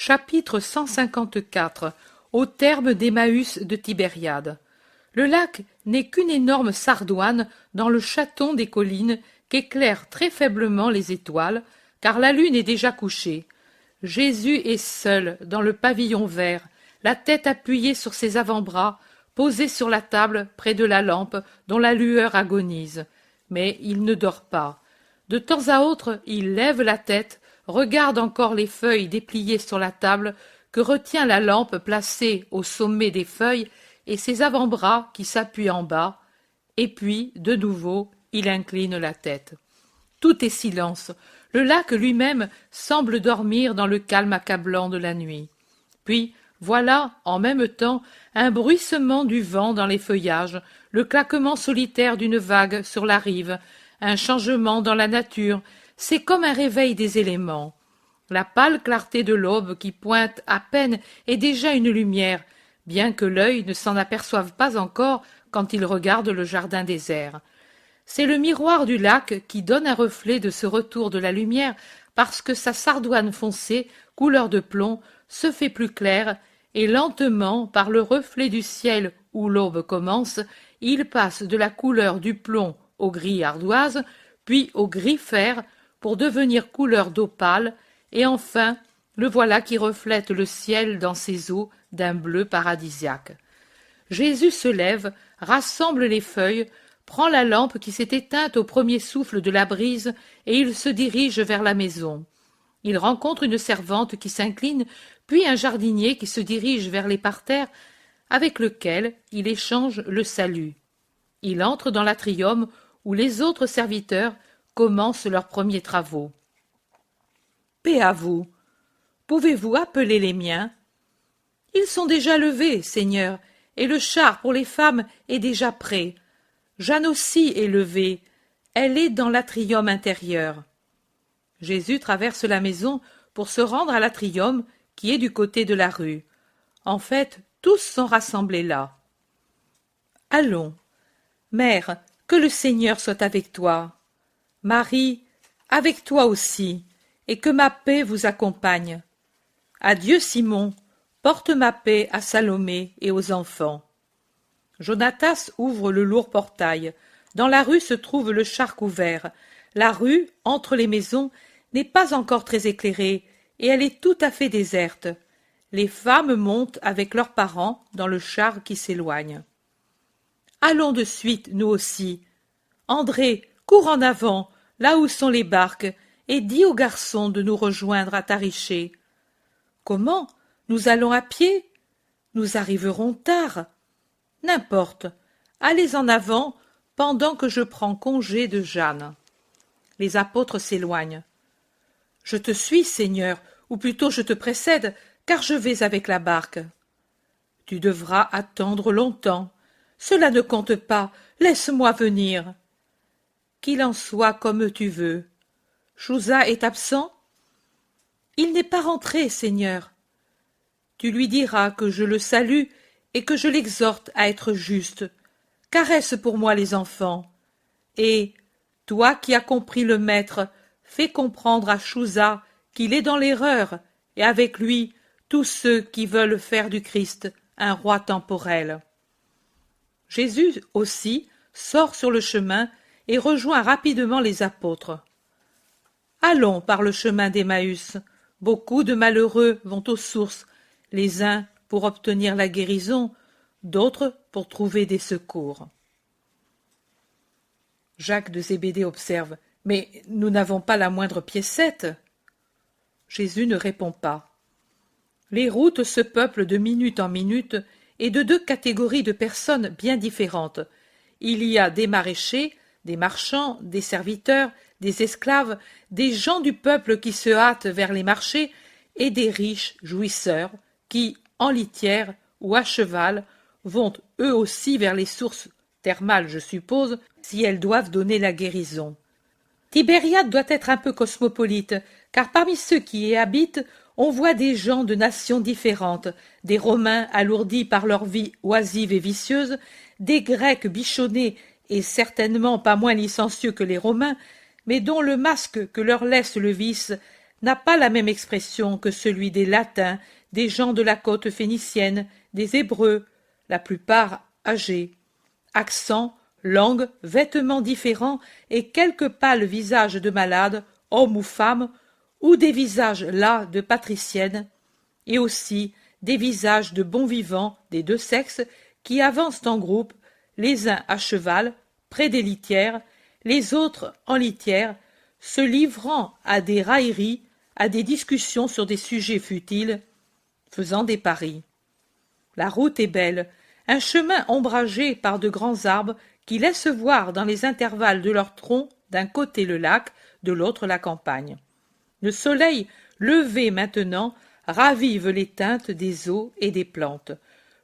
Chapitre 154. Au terme d'Emmaüs de Tibériade. Le lac n'est qu'une énorme sardoine dans le chaton des collines qu'éclairent très faiblement les étoiles, car la lune est déjà couchée. Jésus est seul dans le pavillon vert, la tête appuyée sur ses avant-bras, posé sur la table près de la lampe dont la lueur agonise. Mais il ne dort pas. De temps à autre, il lève la tête, regarde encore les feuilles dépliées sur la table que retient la lampe placée au sommet des feuilles et ses avant-bras qui s'appuient en bas, et puis, de nouveau, il incline la tête. Tout est silence. Le lac lui-même semble dormir dans le calme accablant de la nuit. Puis, voilà, en même temps, un bruissement du vent dans les feuillages, le claquement solitaire d'une vague sur la rive, un changement dans la nature, c'est comme un réveil des éléments. La pâle clarté de l'aube qui pointe à peine est déjà une lumière, bien que l'œil ne s'en aperçoive pas encore quand il regarde le jardin désert. C'est le miroir du lac qui donne un reflet de ce retour de la lumière parce que sa sardoine foncée, couleur de plomb, se fait plus claire et lentement, par le reflet du ciel où l'aube commence, il passe de la couleur du plomb au gris ardoise, puis au gris fer pour devenir couleur d'eau pâle, et enfin, le voilà qui reflète le ciel dans ses eaux d'un bleu paradisiaque. Jésus se lève, rassemble les feuilles, prend la lampe qui s'est éteinte au premier souffle de la brise et il se dirige vers la maison. Il rencontre une servante qui s'incline, puis un jardinier qui se dirige vers les parterres, avec lequel il échange le salut. Il entre dans l'atrium où les autres serviteurs commencent leurs premiers travaux. « Paix à vous. Pouvez-vous appeler les miens ? » ?»« Ils sont déjà levés, Seigneur, et le char pour les femmes est déjà prêt. Jeanne aussi est levée. Elle est dans l'atrium intérieur. » Jésus traverse la maison pour se rendre à l'atrium qui est du côté de la rue. En fait, tous sont rassemblés là. « Allons. Mère, que le Seigneur soit avec toi. Marie, avec toi aussi, et que ma paix vous accompagne. Adieu, Simon, porte ma paix à Salomé et aux enfants. » Jonatas ouvre le lourd portail. Dans la rue se trouve le char couvert. La rue, entre les maisons, n'est pas encore très éclairée, et elle est tout à fait déserte. Les femmes montent avec leurs parents dans le char qui s'éloigne. « Allons de suite, nous aussi. André, cours en avant, là où sont les barques, et dis aux garçons de nous rejoindre à Tariché. »« Comment ? Nous allons à pied ? Nous arriverons tard. » »« N'importe. Allez en avant pendant que je prends congé de Jeanne. » Les apôtres s'éloignent. « Je te suis, Seigneur, ou plutôt je te précède, car je vais avec la barque. »« Tu devras attendre longtemps. Cela ne compte pas. Laisse-moi venir. »« Qu'il en soit comme tu veux. Chouza est absent ? » ?»« Il n'est pas rentré, Seigneur. »« Tu lui diras que je le salue et que je l'exhorte à être juste. Caresse pour moi les enfants. Et, toi qui as compris le Maître, fais comprendre à Chouza qu'il est dans l'erreur, et avec lui tous ceux qui veulent faire du Christ un roi temporel. » Jésus aussi sort sur le chemin et rejoint rapidement les apôtres. Allons par le chemin d'Emmaüs. Beaucoup de malheureux vont aux sources, les uns pour obtenir la guérison, d'autres pour trouver des secours. Jacques de Zébédée observe. Mais nous n'avons pas la moindre piécette. Jésus ne répond pas. Les routes se peuplent de minute en minute et de deux catégories de personnes bien différentes. Il y a des maraîchers, des marchands, des serviteurs, des esclaves, des gens du peuple qui se hâtent vers les marchés et des riches jouisseurs qui, en litière ou à cheval, vont eux aussi vers les sources thermales, je suppose, si elles doivent donner la guérison. Tibériade doit être un peu cosmopolite, car parmi ceux qui y habitent, on voit des gens de nations différentes, des Romains alourdis par leur vie oisive et vicieuse, des Grecs bichonnés et certainement pas moins licencieux que les Romains, mais dont le masque que leur laisse le vice n'a pas la même expression que celui des Latins, des gens de la côte phénicienne, des Hébreux, la plupart âgés. Accent, langue, vêtements différents et quelques pâles visages de malades, hommes ou femmes, ou des visages las de patriciennes, et aussi des visages de bons vivants des deux sexes qui avancent en groupe, les uns à cheval, près des litières, les autres en litière, se livrant à des railleries, à des discussions sur des sujets futiles, faisant des paris. La route est belle, un chemin ombragé par de grands arbres qui laissent voir dans les intervalles de leurs troncs d'un côté le lac, de l'autre la campagne. Le soleil, levé maintenant, ravive les teintes des eaux et des plantes.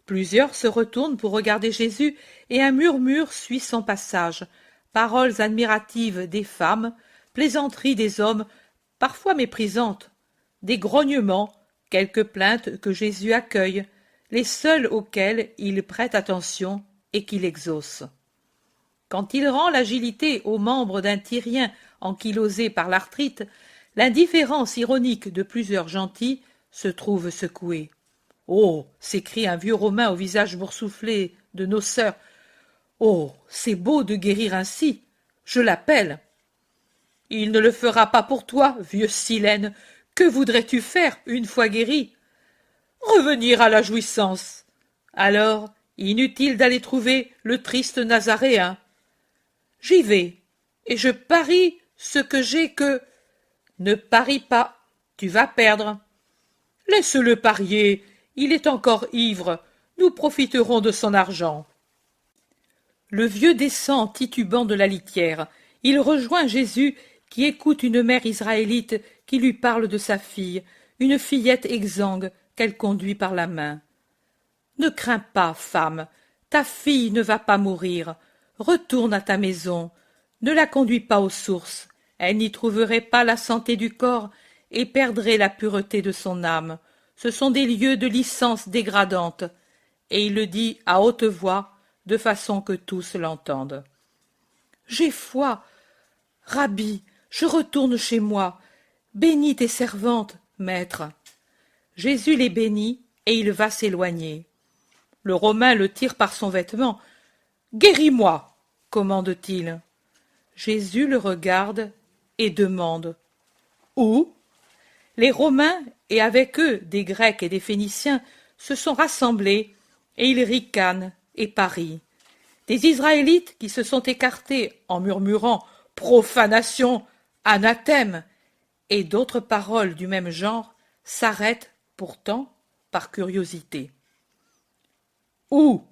Plusieurs se retournent pour regarder Jésus et un murmure suit son passage. Paroles admiratives des femmes, plaisanteries des hommes, parfois méprisantes, des grognements, quelques plaintes que Jésus accueille, les seuls auxquels il prête attention et qu'il exauce. Quand il rend l'agilité aux membres d'un Tyrien ankylosé par l'arthrite, l'indifférence ironique de plusieurs gentils se trouve secouée. « Oh !» s'écrie un vieux Romain au visage boursouflé de nos sœurs. « Oh ! C'est beau de guérir ainsi. Je l'appelle. »« Il ne le fera pas pour toi, vieux Silène. Que voudrais-tu faire une fois guéri ? » ?»« Revenir à la jouissance. » »« Alors, inutile d'aller trouver le triste Nazaréen. »« J'y vais, et je parie ce que j'ai que... » »« Ne parie pas, tu vas perdre. »« Laisse-le parier, il est encore ivre, nous profiterons de son argent. » Le vieux descend titubant de la litière. Il rejoint Jésus qui écoute une mère israélite qui lui parle de sa fille, une fillette exsangue qu'elle conduit par la main. « Ne crains pas, femme, ta fille ne va pas mourir. Retourne à ta maison. Ne la conduis pas aux sources. Elle n'y trouverait pas la santé du corps et perdrait la pureté de son âme. Ce sont des lieux de licence dégradante. » Et il le dit à haute voix, de façon que tous l'entendent. « J'ai foi. Rabbi, je retourne chez moi. Bénis tes servantes, maître. » Jésus les bénit et il va s'éloigner. Le Romain le tire par son vêtement. « Guéris-moi » commande-t-il. Jésus le regarde et demande « Où ?» Les Romains, et avec eux des Grecs et des Phéniciens, se sont rassemblés, et ils ricanent et parient. Des Israélites qui se sont écartés en murmurant « profanation, anathème » et d'autres paroles du même genre s'arrêtent pourtant par curiosité. « Où ?»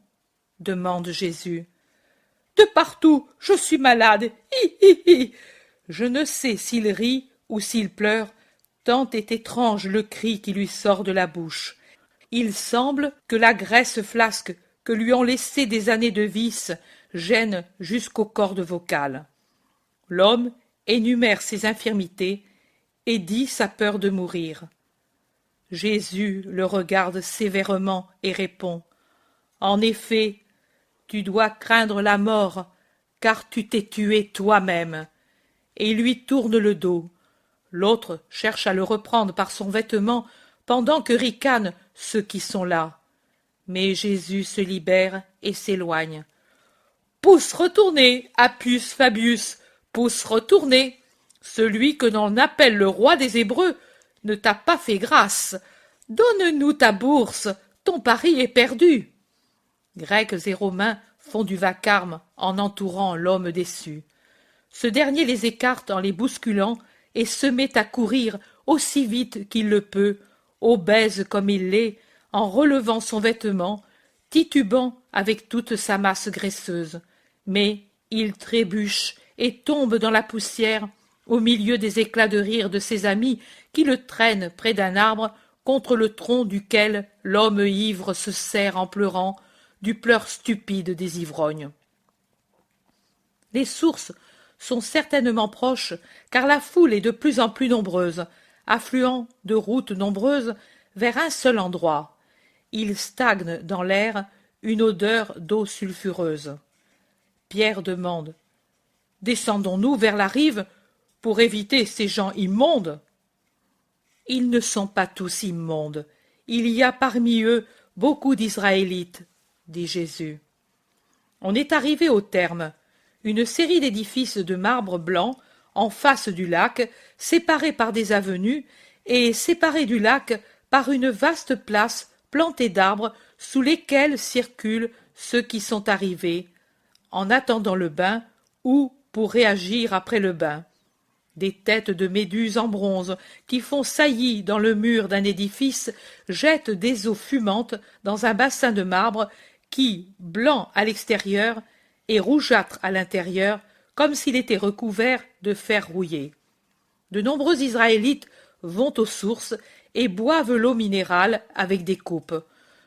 demande Jésus. « De partout, je suis malade, hi hi hi !» Je ne sais s'il rit ou s'il pleure, tant est étrange le cri qui lui sort de la bouche. Il semble que la graisse flasque que lui ont laissé des années de vice gêne jusqu'aux cordes vocales. L'homme énumère ses infirmités et dit sa peur de mourir. Jésus le regarde sévèrement et répond « En effet, tu dois craindre la mort, car tu t'es tué toi-même. » Et il lui tourne le dos. L'autre cherche à le reprendre par son vêtement pendant que ricanent ceux qui sont là. Mais Jésus se libère et s'éloigne. « Pousse retourner, Appius Fabius, pousse retourner. Celui que l'on appelle le roi des Hébreux ne t'a pas fait grâce. Donne-nous ta bourse, ton pari est perdu. » Grecs et Romains font du vacarme en entourant l'homme déçu. Ce dernier les écarte en les bousculant et se met à courir aussi vite qu'il le peut, obèse comme il l'est, en relevant son vêtement, titubant avec toute sa masse graisseuse. Mais il trébuche et tombe dans la poussière au milieu des éclats de rire de ses amis qui le traînent près d'un arbre contre le tronc duquel l'homme ivre se serre en pleurant du pleur stupide des ivrognes. Les sources sont certainement proches, car la foule est de plus en plus nombreuse, affluant de routes nombreuses vers un seul endroit. Il stagne dans l'air une odeur d'eau sulfureuse. Pierre demande « Descendons-nous vers la rive pour éviter ces gens immondes ?» Ils ne sont pas tous immondes. Il y a parmi eux beaucoup d'Israélites, dit Jésus. On est arrivé au terme. Une série d'édifices de marbre blanc en face du lac, séparés par des avenues et séparés du lac par une vaste place plantée d'arbres sous lesquels circulent ceux qui sont arrivés, en attendant le bain ou pour réagir après le bain. Des têtes de méduses en bronze qui font saillie dans le mur d'un édifice jettent des eaux fumantes dans un bassin de marbre qui, blanc à l'extérieur, est rougeâtre à l'intérieur, comme s'il était recouvert de fer rouillé. De nombreux Israélites vont aux sources et boivent l'eau minérale avec des coupes.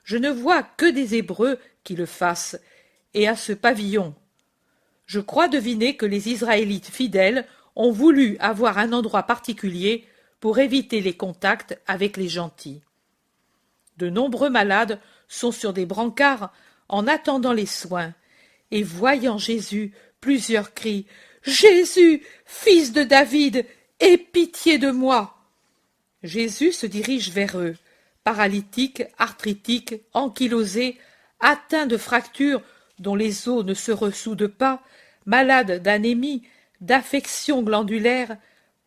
Je ne vois que des Hébreux qui le fassent, et à ce pavillon. Je crois deviner que les Israélites fidèles ont voulu avoir un endroit particulier pour éviter les contacts avec les gentils. De nombreux malades sont sur des brancards en attendant les soins, et voyant Jésus, plusieurs crient « Jésus, fils de David, aie pitié de moi !» Jésus se dirige vers eux, paralytique, arthritique, ankylosé, atteint de fractures dont les os ne se ressoudent pas, malade d'anémie, d'affections glandulaires,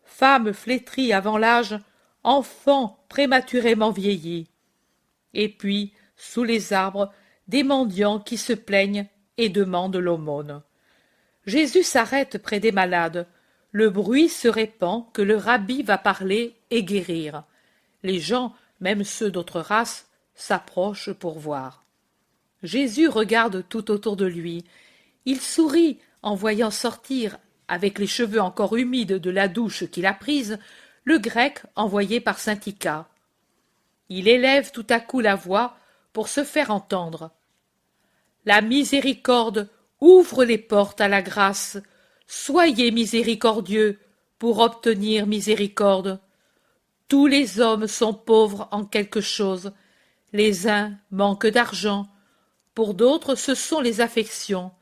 femme flétrie avant l'âge, enfant prématurément vieilli. Et puis, sous les arbres, des mendiants qui se plaignent et demandent l'aumône. Jésus s'arrête près des malades. Le bruit se répand que le rabbi va parler et guérir. Les gens, même ceux d'autres races, s'approchent pour voir. Jésus regarde tout autour de lui. Il sourit en voyant sortir, avec les cheveux encore humides de la douche qu'il a prise, le grec envoyé par saint Ika. Il élève tout à coup la voix pour se faire entendre. La miséricorde ouvre les portes à la grâce. Soyez miséricordieux pour obtenir miséricorde. Tous les hommes sont pauvres en quelque chose. Les uns manquent d'argent. Pour d'autres, ce sont les affections,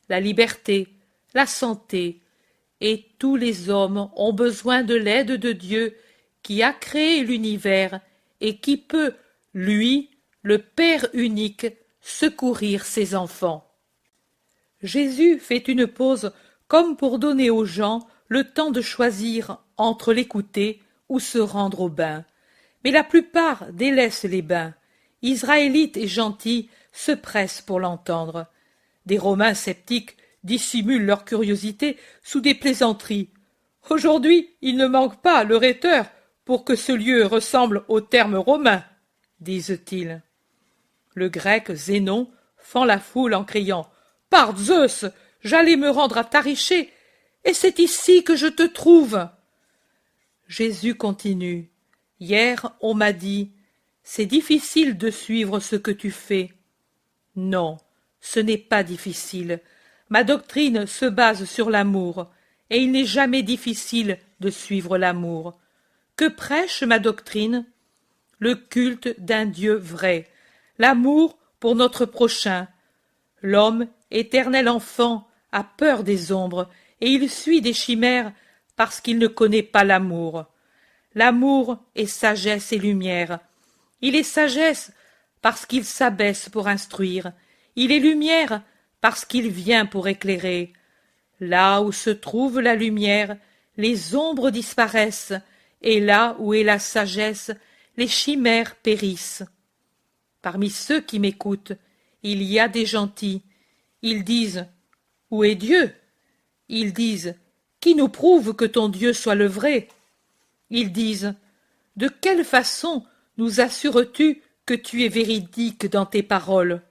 la liberté, la santé. Et tous les hommes ont besoin de l'aide de Dieu qui a créé l'univers et qui peut, lui, le Père unique, secourir ses enfants. Jésus fait une pause comme pour donner aux gens le temps de choisir entre l'écouter ou se rendre au bain. Mais la plupart délaissent les bains. Israélites et gentils se pressent pour l'entendre. Des Romains sceptiques dissimulent leur curiosité sous des plaisanteries. Aujourd'hui, il ne manque pas le rhéteur pour que ce lieu ressemble aux termes romains, disent-ils. Le grec Zénon fend la foule en criant « Par Zeus, j'allais me rendre à Tariché, et c'est ici que je te trouve !» Jésus continue. « Hier, on m'a dit « C'est difficile de suivre ce que tu fais. » Non, ce n'est pas difficile. Ma doctrine se base sur l'amour, et il n'est jamais difficile de suivre l'amour. Que prêche ma doctrine? Le culte d'un Dieu vrai, l'amour pour notre prochain. L'homme, éternel enfant, a peur des ombres, et il suit des chimères parce qu'il ne connaît pas l'amour. L'amour est sagesse et lumière. Il est sagesse parce qu'il s'abaisse pour instruire. Il est lumière parce qu'il vient pour éclairer. Là où se trouve la lumière, les ombres disparaissent, et là où est la sagesse, les chimères périssent. Parmi ceux qui m'écoutent, il y a des gentils. Ils disent « Où est Dieu ?» Ils disent « Qui nous prouve que ton Dieu soit le vrai ?» Ils disent « De quelle façon nous assures-tu que tu es véridique dans tes paroles ?»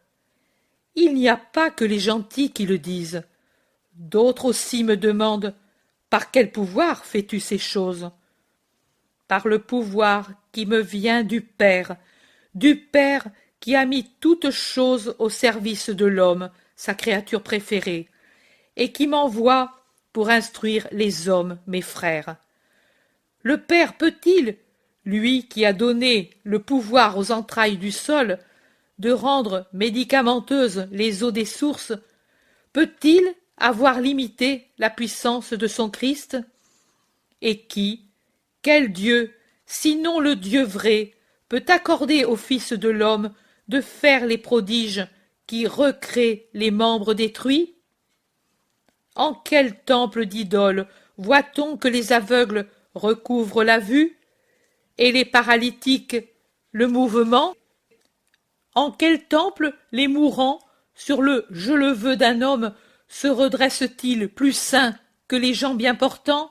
Il n'y a pas que les gentils qui le disent. D'autres aussi me demandent « Par quel pouvoir fais-tu ces choses ?» Par le pouvoir qui me vient du Père qui a mis toutes choses au service de l'homme, sa créature préférée, et qui m'envoie pour instruire les hommes, mes frères. Le Père peut-il, lui qui a donné le pouvoir aux entrailles du sol, de rendre médicamenteuses les eaux des sources, peut-il avoir limité la puissance de son Christ? Et qui, quel Dieu, Sinon le Dieu vrai peut accorder au Fils de l'homme de faire les prodiges qui recréent les membres détruits? En quel temple d'idoles voit-on que les aveugles recouvrent la vue et les paralytiques le mouvement? En quel temple les mourants, sur le je le veux d'un homme, se redressent-ils plus saints que les gens bien portants?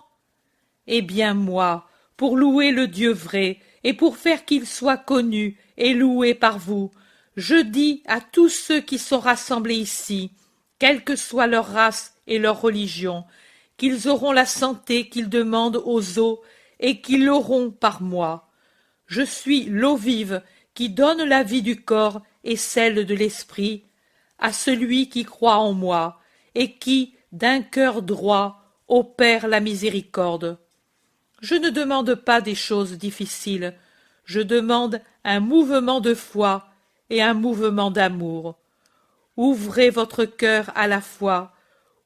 Eh bien moi, pour louer le Dieu vrai, et pour faire qu'il soit connu et loué par vous, je dis à tous ceux qui sont rassemblés ici, quelle que soit leur race et leur religion, qu'ils auront la santé qu'ils demandent aux eaux, et qu'ils l'auront par moi. Je suis l'eau vive qui donne la vie du corps et celle de l'esprit à celui qui croit en moi et qui, d'un cœur droit, opère la miséricorde. Je ne demande pas des choses difficiles, je demande un mouvement de foi et un mouvement d'amour. Ouvrez votre cœur à la foi,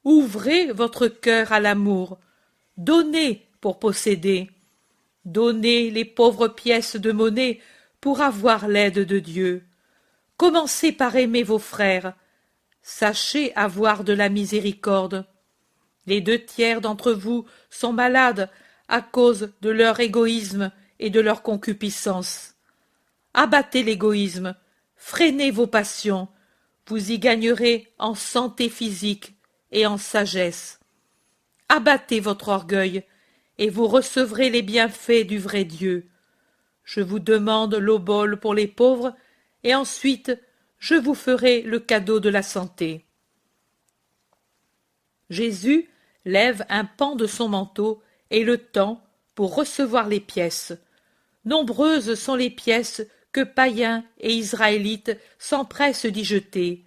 ouvrez votre cœur à l'amour, donnez pour posséder. Donnez les pauvres pièces de monnaie pour avoir l'aide de Dieu. Commencez par aimer vos frères. Sachez avoir de la miséricorde. Les 2/3 d'entre vous sont malades à cause de leur égoïsme et de leur concupiscence. Abattez l'égoïsme, freinez vos passions, vous y gagnerez en santé physique et en sagesse. Abattez votre orgueil, et vous recevrez les bienfaits du vrai Dieu. Je vous demande l'obole pour les pauvres, et ensuite je vous ferai le cadeau de la santé. Jésus lève un pan de son manteau et le tend pour recevoir les pièces. Nombreuses sont les pièces que païens et israélites s'empressent d'y jeter,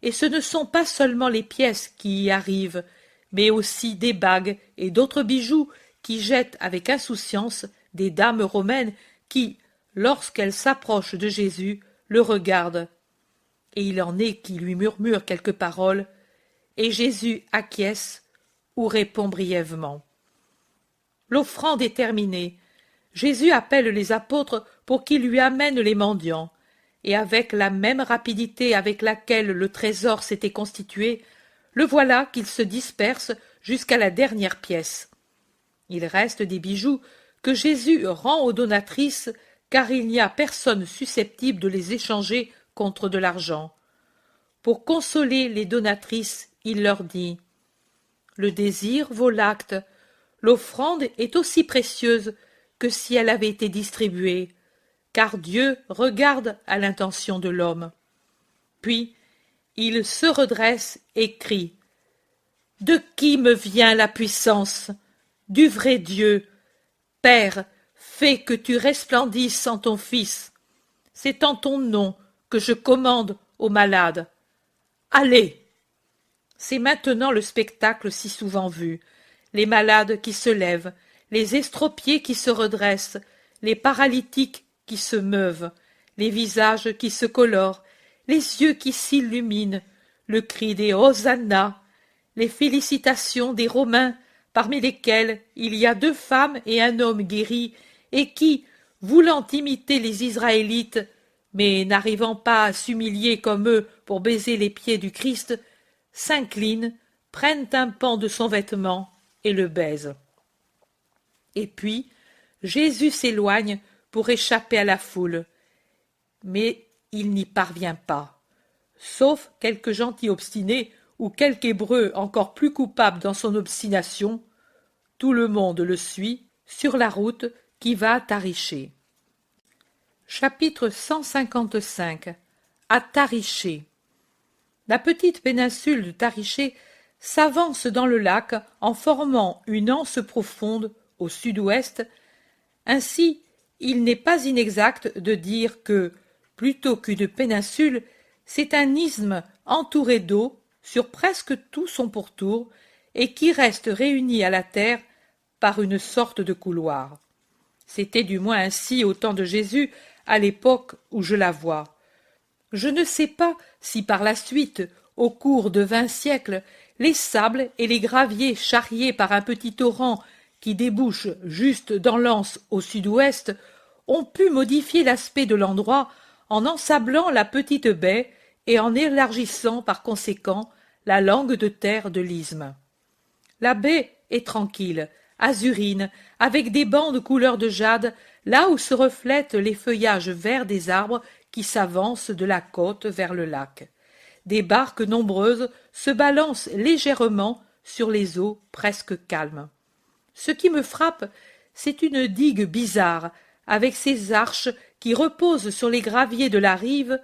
et ce ne sont pas seulement les pièces qui y arrivent, mais aussi des bagues et d'autres bijoux qui jettent avec insouciance des dames romaines qui, lorsqu'elles s'approchent de Jésus, le regardent. Et il en est qui lui murmurent quelques paroles, et Jésus acquiesce ou répond brièvement. L'offrande est terminée. Jésus appelle les apôtres pour qu'ils lui amènent les mendiants, et avec la même rapidité avec laquelle le trésor s'était constitué, le voilà qu'ils se dispersent jusqu'à la dernière pièce. Il reste des bijoux que Jésus rend aux donatrices, car il n'y a personne susceptible de les échanger contre de l'argent. Pour consoler les donatrices, il leur dit « Le désir vaut l'acte. L'offrande est aussi précieuse que si elle avait été distribuée, car Dieu regarde à l'intention de l'homme. » Puis il se redresse et crie « De qui me vient la puissance ? Du vrai Dieu. Père, fais que tu resplendisses en ton Fils. C'est en ton nom que je commande aux malades. Allez !» C'est maintenant le spectacle si souvent vu, les malades qui se lèvent, les estropiés qui se redressent, les paralytiques qui se meuvent, les visages qui se colorent, les yeux qui s'illuminent, le cri des Hosanna, les félicitations des Romains, parmi lesquels il y a 2 femmes et un homme guéris, et qui, voulant imiter les Israélites, mais n'arrivant pas à s'humilier comme eux pour baiser les pieds du Christ, s'inclinent, prennent un pan de son vêtement et le baisent. Et puis, Jésus s'éloigne pour échapper à la foule, mais il n'y parvient pas. Sauf quelques gentils obstinés ou quelque Hébreu encore plus coupable dans son obstination, tout le monde le suit sur la route qui va à Tariché. Chapitre 155. À Tariché. La petite péninsule de Tariché s'avance dans le lac en formant une anse profonde au sud-ouest. Ainsi, il n'est pas inexact de dire que, plutôt qu'une péninsule, c'est un isthme entouré d'eau sur presque tout son pourtour et qui reste réuni à la terre par une sorte de couloir. C'était du moins ainsi au temps de Jésus, à l'époque où je la vois. Je ne sais pas si par la suite, au cours de 20 siècles, les sables et les graviers charriés par un petit torrent qui débouche juste dans l'anse au sud-ouest, ont pu modifier l'aspect de l'endroit en ensablant la petite baie et en élargissant par conséquent la langue de terre de l'isthme. La baie est tranquille, azurine, avec des bandes couleur de jade, là où se reflètent les feuillages verts des arbres qui s'avancent de la côte vers le lac. Des barques nombreuses se balancent légèrement sur les eaux presque calmes. Ce qui me frappe, c'est une digue bizarre, avec ses arches qui reposent sur les graviers de la rive.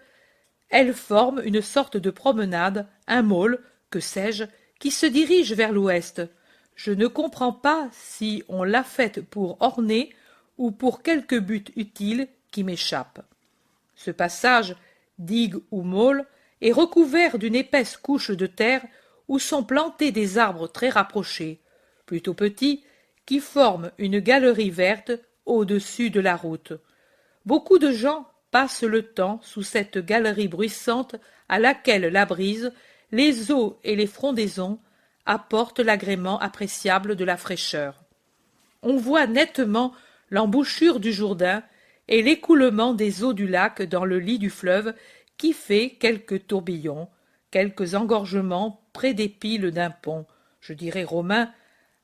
Elle forme une sorte de promenade, un môle, que sais-je, qui se dirige vers l'ouest. Je ne comprends pas si on l'a faite pour orner ou pour quelque but utile qui m'échappe. Ce passage, digue ou môle, est recouvert d'une épaisse couche de terre où sont plantés des arbres très rapprochés, plutôt petits, qui forment une galerie verte au-dessus de la route. Beaucoup de gens passent le temps sous cette galerie bruissante à laquelle la brise, les eaux et les frondaisons apportent l'agrément appréciable de la fraîcheur. On voit nettement l'embouchure du Jourdain et l'écoulement des eaux du lac dans le lit du fleuve qui fait quelques tourbillons, quelques engorgements près des piles d'un pont, je dirais romain,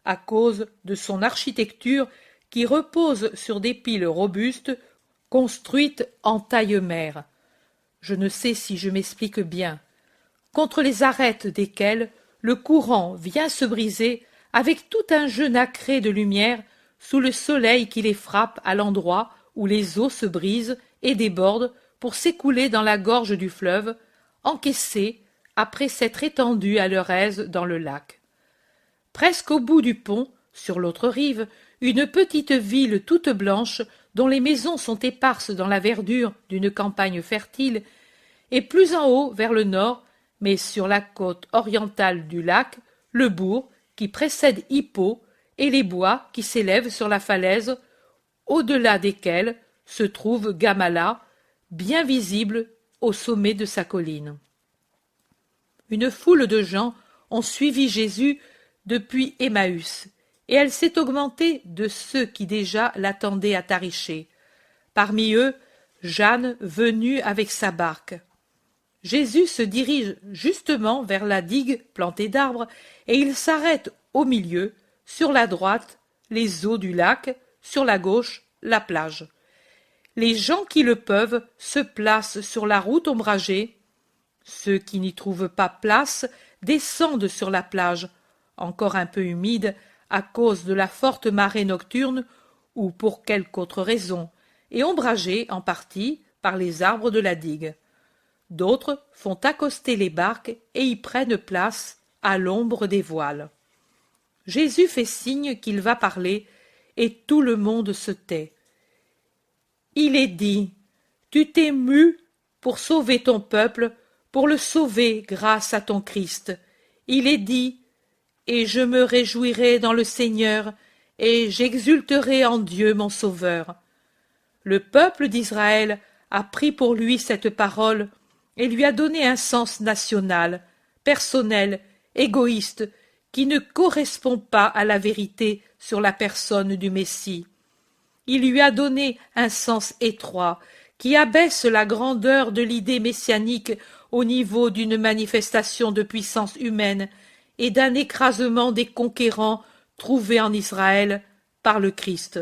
à cause de son architecture qui repose sur des piles robustes construites en taille-mer. Je ne sais si je m'explique bien. Contre les arêtes desquelles le courant vient se briser avec tout un jeu nacré de lumière sous le soleil qui les frappe à l'endroit où les eaux se brisent et débordent pour s'écouler dans la gorge du fleuve, encaissées après s'être étendues à leur aise dans le lac. Presque au bout du pont, sur l'autre rive, une petite ville toute blanche, dont les maisons sont éparses dans la verdure d'une campagne fertile, et plus en haut, vers le nord, mais sur la côte orientale du lac, le bourg qui précède Hippo et les bois qui s'élèvent sur la falaise, au-delà desquels se trouve Gamala, bien visible au sommet de sa colline. Une foule de gens ont suivi Jésus depuis Emmaüs, et elle s'est augmentée de ceux qui déjà l'attendaient à Tariché. Parmi eux, Jeanne venue avec sa barque. Jésus se dirige justement vers la digue plantée d'arbres, et il s'arrête au milieu, sur la droite, les eaux du lac, sur la gauche, la plage. Les gens qui le peuvent se placent sur la route ombragée. Ceux qui n'y trouvent pas place descendent sur la plage, encore un peu humide à cause de la forte marée nocturne ou pour quelque autre raison, et ombragée en partie par les arbres de la digue. D'autres font accoster les barques et y prennent place à l'ombre des voiles. Jésus fait signe qu'il va parler, et tout le monde se tait. Il est dit, tu t'es mu pour sauver ton peuple, pour le sauver grâce à ton Christ. Il est dit, et je me réjouirai dans le Seigneur, et j'exulterai en Dieu mon Sauveur. Le peuple d'Israël a pris pour lui cette parole et lui a donné un sens national, personnel, égoïste, qui ne correspond pas à la vérité sur la personne du Messie. Il lui a donné un sens étroit, qui abaisse la grandeur de l'idée messianique au niveau d'une manifestation de puissance humaine et d'un écrasement des conquérants trouvés en Israël par le Christ.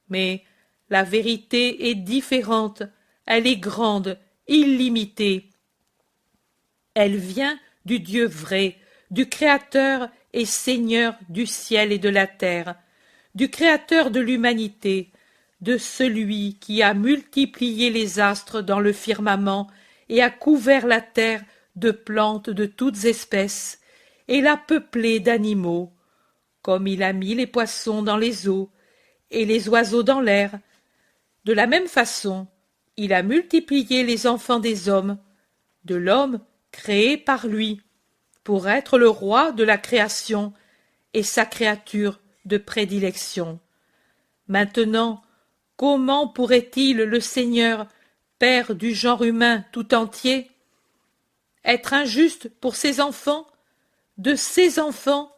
Mais la vérité est différente, elle est grande, illimitée. Elle vient du Dieu vrai, du Créateur et Seigneur du ciel et de la terre, du Créateur de l'humanité, de celui qui a multiplié les astres dans le firmament et a couvert la terre de plantes de toutes espèces, et l'a peuplée d'animaux, comme il a mis les poissons dans les eaux et les oiseaux dans l'air. De la même façon, il a multiplié les enfants des hommes, de l'homme créé par lui, pour être le roi de la création et sa créature de prédilection. Maintenant, comment pourrait-il, le Seigneur, Père du genre humain tout entier, être injuste pour ses enfants, de ses enfants,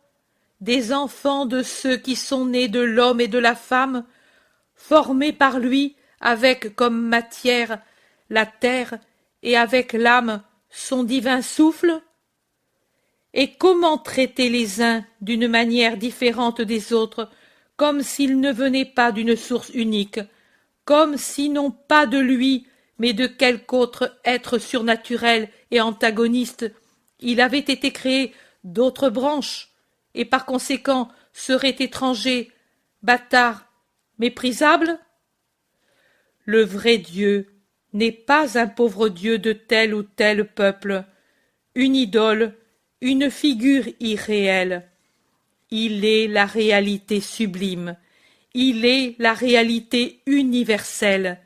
des enfants de ceux qui sont nés de l'homme et de la femme, formés par lui avec comme matière la terre et avec l'âme son divin souffle? Et comment traiter les uns d'une manière différente des autres, comme s'ils ne venaient pas d'une source unique, comme si non pas de lui, mais de quelque autre être surnaturel et antagoniste, il avait été créé d'autres branches, et par conséquent serait étranger, bâtard, méprisable? Le vrai Dieu n'est pas un pauvre Dieu de tel ou tel peuple, une idole, une figure irréelle. Il est la réalité sublime, il est la réalité universelle,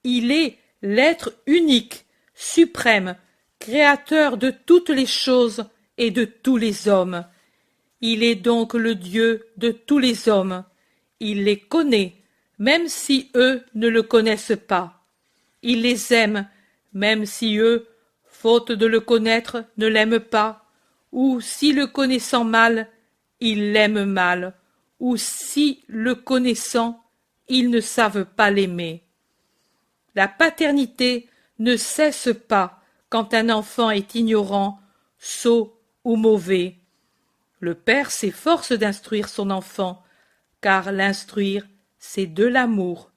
il est l'être unique, suprême, créateur de toutes les choses et de tous les hommes. Il est donc le Dieu de tous les hommes. Il les connaît, même si eux ne le connaissent pas. Il les aime, même si eux, faute de le connaître, ne l'aiment pas, ou si le connaissant mal, ils l'aiment mal, ou si, le connaissant, ils ne savent pas l'aimer. La paternité ne cesse pas quand un enfant est ignorant, sot ou mauvais. Le père s'efforce d'instruire son enfant, car l'instruire, c'est de l'amour.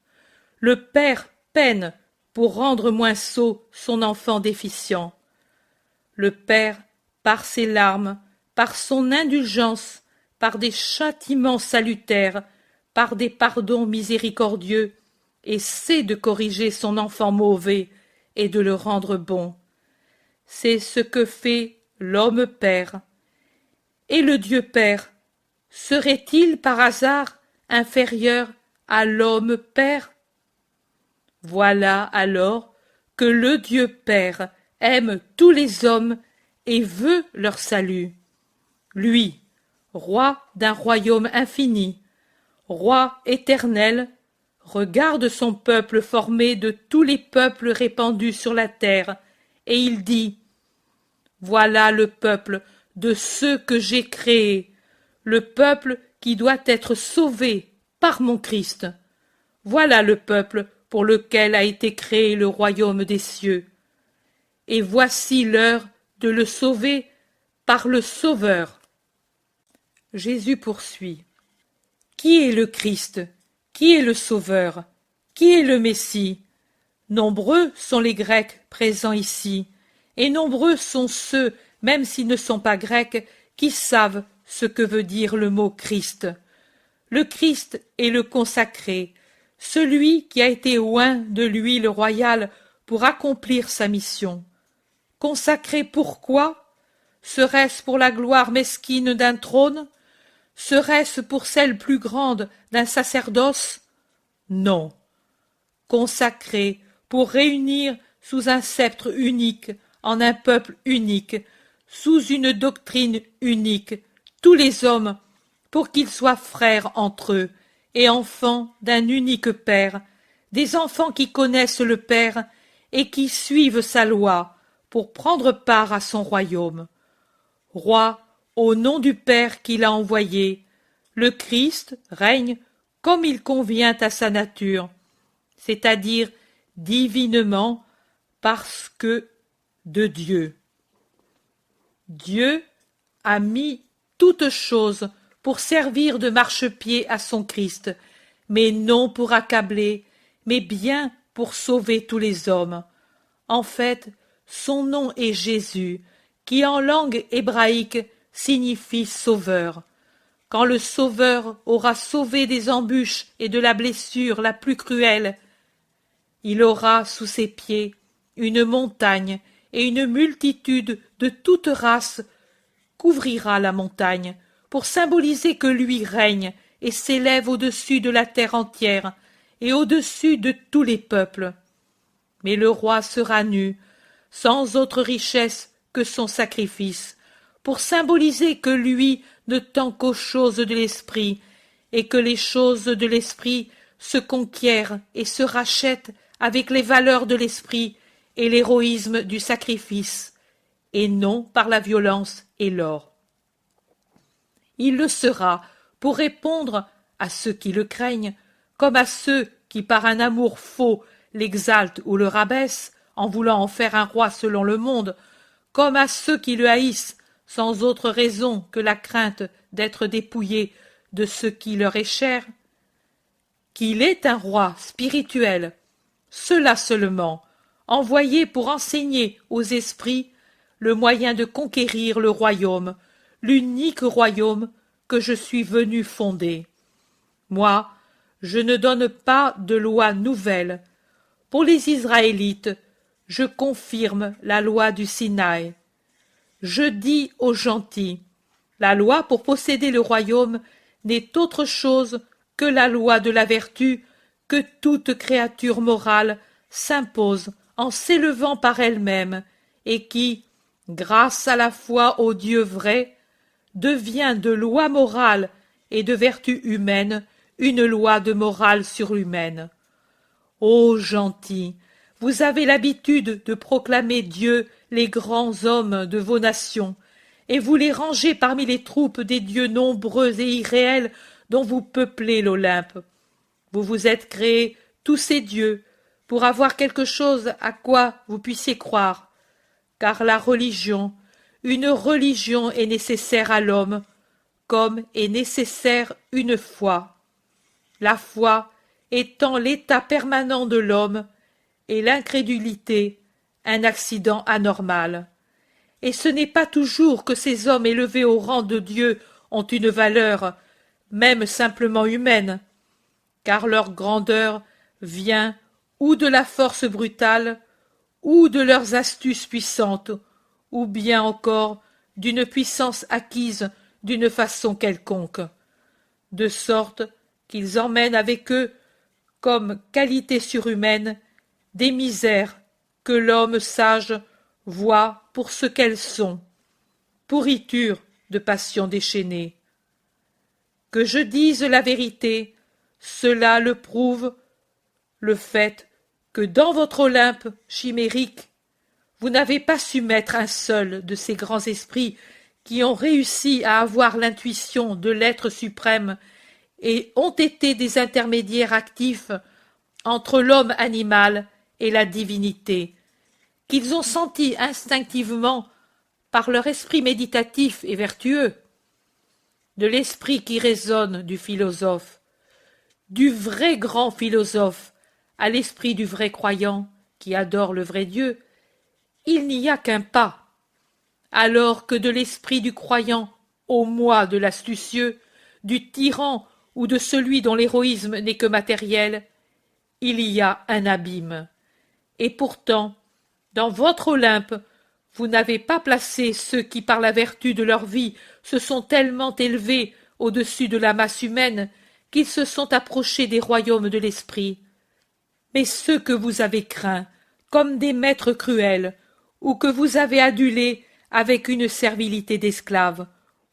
Le père peine pour rendre moins sot son enfant déficient. Le père, par ses larmes, par son indulgence, par des châtiments salutaires, par des pardons miséricordieux, essaie de corriger son enfant mauvais et de le rendre bon. C'est ce que fait l'homme père. Et le Dieu Père, serait-il par hasard inférieur à l'homme Père? Voilà alors que le Dieu Père aime tous les hommes et veut leur salut. Lui, roi d'un royaume infini, roi éternel, regarde son peuple formé de tous les peuples répandus sur la terre, et il dit: voilà le peuple de ceux que j'ai créés, le peuple qui doit être sauvé par mon Christ. Voilà le peuple pour lequel a été créé le royaume des cieux. Et voici l'heure de le sauver par le Sauveur. Jésus poursuit. Qui est le Christ? Qui est le Sauveur? Qui est le Messie? Nombreux sont les Grecs présents ici, et nombreux sont ceux, même s'ils ne sont pas grecs, qui savent ce que veut dire le mot Christ. Le Christ est le consacré, celui qui a été oint de l'huile royale pour accomplir sa mission. Consacré pourquoi? Serait-ce pour la gloire mesquine d'un trône? Serait-ce pour celle plus grande d'un sacerdoce? Non. Consacré pour réunir sous un sceptre unique, en un peuple unique, sous une doctrine unique, tous les hommes, pour qu'ils soient frères entre eux, et enfants d'un unique Père, des enfants qui connaissent le Père et qui suivent sa loi, pour prendre part à son royaume. Roi, au nom du Père qui l'a envoyé, le Christ règne comme il convient à sa nature, c'est-à-dire divinement, parce que de Dieu. Dieu a mis toutes choses pour servir de marchepied à son Christ, mais non pour accabler, mais bien pour sauver tous les hommes. En fait, son nom est Jésus, qui en langue hébraïque signifie sauveur. Quand le Sauveur aura sauvé des embûches et de la blessure la plus cruelle, il aura sous ses pieds une montagne, et une multitude de toute race couvrira la montagne, pour symboliser que lui règne et s'élève au-dessus de la terre entière et au-dessus de tous les peuples. Mais le roi sera nu, sans autre richesse que son sacrifice, pour symboliser que lui ne tend qu'aux choses de l'esprit, et que les choses de l'esprit se conquièrent et se rachètent avec les valeurs de l'esprit et l'héroïsme du sacrifice, et non par la violence et l'or. il le sera pour répondre à ceux qui le craignent, comme à ceux qui par un amour faux l'exaltent ou le rabaissent, en voulant en faire un roi selon le monde, comme à ceux qui le haïssent, sans autre raison que la crainte d'être dépouillés de ce qui leur est cher. Qu'il est un roi spirituel, cela seulement, envoyé pour enseigner aux esprits le moyen de conquérir le royaume, l'unique royaume que je suis venu fonder. Moi, je ne donne pas de loi nouvelle. Pour les Israélites, je confirme la loi du Sinaï. Je dis aux gentils, la loi pour posséder le royaume n'est autre chose que la loi de la vertu que toute créature morale s'impose en s'élevant par elle-même et qui, grâce à la foi au Dieu vrai, devient de loi morale et de vertu humaine une loi de morale surhumaine. Ô gentils, vous avez l'habitude de proclamer Dieu les grands hommes de vos nations, et vous les rangez parmi les troupes des dieux nombreux et irréels dont vous peuplez l'Olympe. Vous vous êtes créés tous ces dieux pour avoir quelque chose à quoi vous puissiez croire, car la religion, une religion est nécessaire à l'homme, comme est nécessaire une foi. La foi étant l'état permanent de l'homme, et l'incrédulité un accident anormal. Et ce n'est pas toujours que ces hommes élevés au rang de Dieu ont une valeur, même simplement humaine, car leur grandeur vient ou de la force brutale, ou de leurs astuces puissantes, ou bien encore d'une puissance acquise d'une façon quelconque, de sorte qu'ils emmènent avec eux, comme qualité surhumaine, des misères que l'homme sage voit pour ce qu'elles sont, pourriture de passions déchaînées. Que je dise la vérité, cela le prouve le fait que dans votre Olympe chimérique, vous n'avez pas su mettre un seul de ces grands esprits qui ont réussi à avoir l'intuition de l'être suprême et ont été des intermédiaires actifs entre l'homme animal et la divinité, qu'ils ont senti instinctivement par leur esprit méditatif et vertueux, de l'esprit qui résonne du philosophe, du vrai grand philosophe à l'esprit du vrai croyant qui adore le vrai Dieu, il n'y a qu'un pas, alors que de l'esprit du croyant au moi de l'astucieux, du tyran ou de celui dont l'héroïsme n'est que matériel, il y a un abîme. Et pourtant, dans votre Olympe, vous n'avez pas placé ceux qui, par la vertu de leur vie, se sont tellement élevés au-dessus de la masse humaine qu'ils se sont approchés des royaumes de l'esprit, mais ceux que vous avez craints comme des maîtres cruels, ou que vous avez adulés avec une servilité d'esclaves,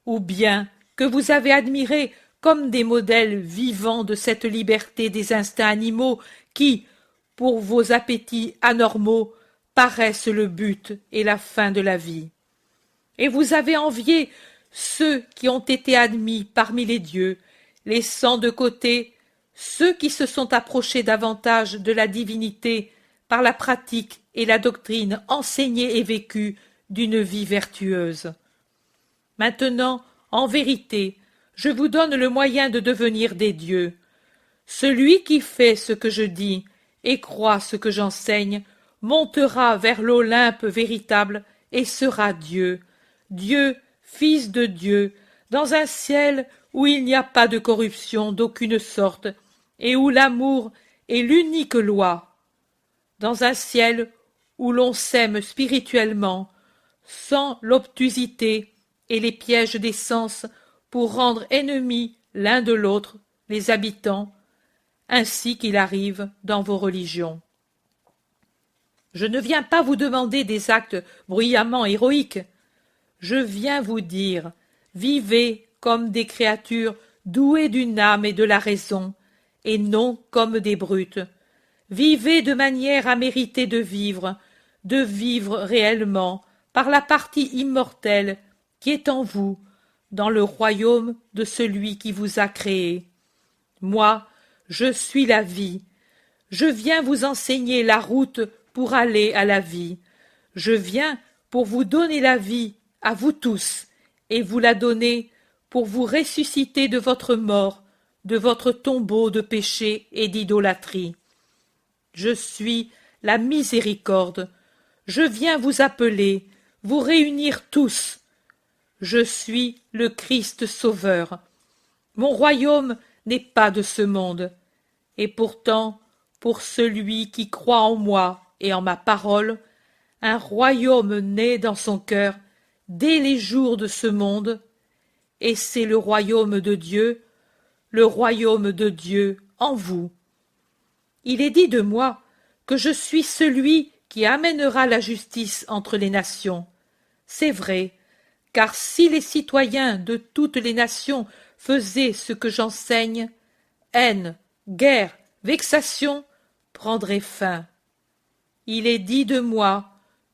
ou bien que vous avez admirés comme des modèles vivants de cette liberté des instincts animaux qui, pour vos appétits anormaux, paraissent le but et la fin de la vie. Et vous avez envié ceux qui ont été admis parmi les dieux, laissant de côté ceux qui se sont approchés davantage de la divinité par la pratique et la doctrine enseignée et vécue d'une vie vertueuse. Maintenant, en vérité, je vous donne le moyen de devenir des dieux. Celui qui fait ce que je dis et croit ce que j'enseigne montera vers l'Olympe véritable et sera Dieu, Dieu, Fils de Dieu, dans un ciel où il n'y a pas de corruption d'aucune sorte et où l'amour est l'unique loi, dans un ciel où l'on s'aime spirituellement, sans l'obtusité et les pièges des sens pour rendre ennemis l'un de l'autre les habitants, ainsi qu'il arrive dans vos religions. Je ne viens pas vous demander des actes bruyamment héroïques. Je viens vous dire, vivez comme des créatures douées d'une âme et de la raison, et non comme des brutes. Vivez de manière à mériter de vivre réellement, par la partie immortelle qui est en vous, dans le royaume de celui qui vous a créé. Moi, je suis la vie. Je viens vous enseigner la route pour aller à la vie. Je viens pour vous donner la vie à vous tous, et vous la donner pour vous ressusciter de votre mort, de votre tombeau de péché et d'idolâtrie. Je suis la miséricorde. Je viens vous appeler, vous réunir tous. Je suis le Christ Sauveur. Mon royaume n'est pas de ce monde. Et pourtant, pour celui qui croit en moi et en ma parole, un royaume naît dans son cœur dès les jours de ce monde, et c'est le royaume de Dieu en vous. Il est dit de moi que je suis celui qui amènera la justice entre les nations. C'est vrai, car si les citoyens de toutes les nations faisaient ce que j'enseigne, haine, guerre, vexation prendraient fin. Il est dit de moi